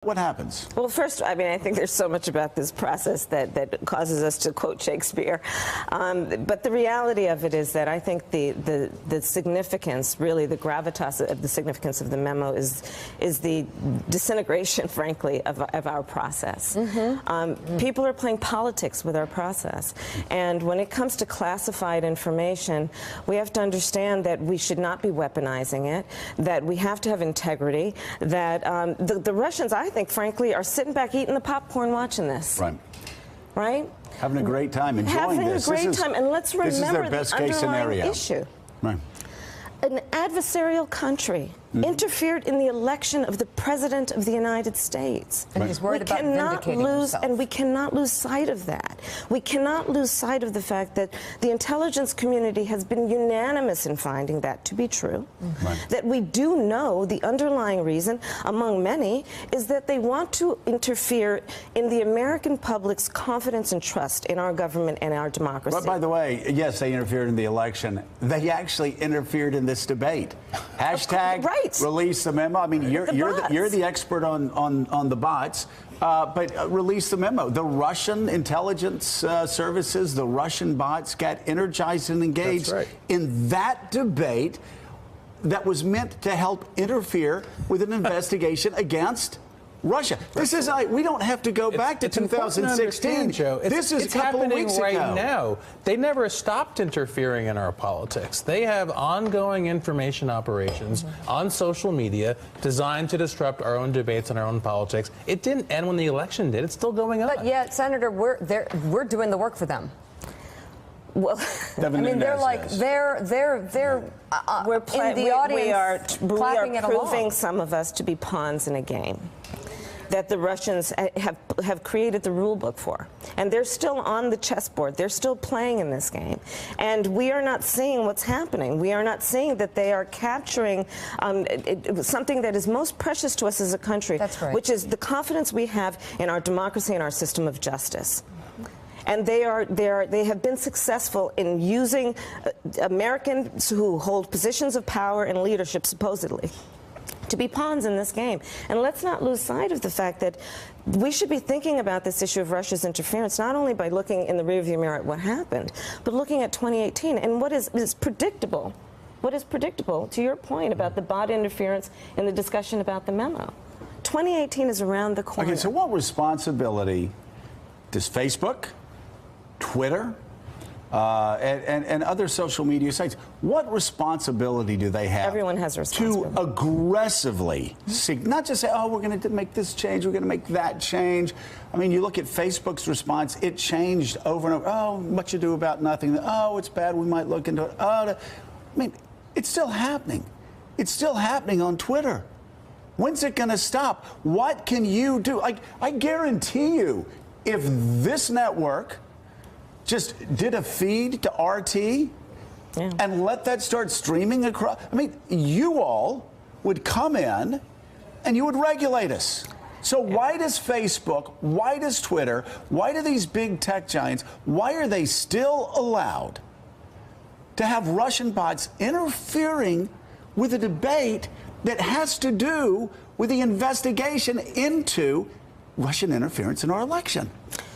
What happens? Well, first, I mean, I think there's so much about this process that causes us to quote Shakespeare. But the reality of it is that I think the significance, really the gravitas of the significance of the memo is the disintegration, frankly, of our process. People are playing politics with our process. And when it comes to classified information, we have to understand that we should not be weaponizing it, that we have to have integrity, that the Russians, I think, frankly, are sitting back eating the popcorn watching this. Right. Right? Having a great time, enjoying this. Having a great time. And let's remember the underlying issue. Right. An adversarial country interfered in the election of the President of the United States. And he's worried about vindicating himself. And we cannot lose sight of that. We cannot lose sight of the fact that the intelligence community has been unanimous in finding that to be true. That we do know the underlying reason, among many, is that they want to interfere in the American public's confidence and trust in our government and our democracy. But by the way, yes, they interfered in the election. They actually interfered in this debate. Hashtag release the memo. I mean, you're the expert on the bots, but release the memo. The Russian intelligence services, the Russian bots got energized and engaged in that debate that was meant to help interfere with an investigation against Russia. This is we don't have to go back to 2016. Joe. This is a couple of weeks right ago. Now. They never stopped interfering in our politics. They have ongoing information operations on social media designed to disrupt our own debates and our own politics. It didn't end when the election did. It's still going on. But yet, Senator, we're doing the work for them. Well, I mean, they're like we're in the audience. We are proving some of us to be pawns in a game that the Russians have created the rule book for. And they're still on the chessboard. They're still playing in this game. And we are not seeing what's happening. We are not seeing that they are capturing something that is most precious to us as a country, which is the confidence we have in our democracy and our system of justice. And they have been successful in using Americans who hold positions of power and leadership, supposedly, to be pawns in this game. And let's not lose sight of the fact that we should be thinking about this issue of Russia's interference not only by looking in the rearview mirror at what happened, but looking at 2018 and what is predictable. What is predictable, to your point about the bot interference in the discussion about the memo. 2018 is around the corner. Okay, so what responsibility does Facebook, Twitter, and other social media sites, what responsibility do they have? Everyone has a responsibility. To aggressively seek, not just say, oh, we're going to make this change, we're going to make that change. I mean, you look at Facebook's response, it changed over and over. Oh, what you do about nothing. Oh, it's bad, we might look into it. Oh, I mean, it's still happening. It's still happening on Twitter. When's it going to stop? What can you do? I guarantee you, if this network just did a feed to RT and let that start streaming across, I mean, you all would come in and you would regulate us. So why does Facebook, why does Twitter, why do these big tech giants, why are they still allowed to have Russian bots interfering with a debate that has to do with the investigation into Russian interference in our election?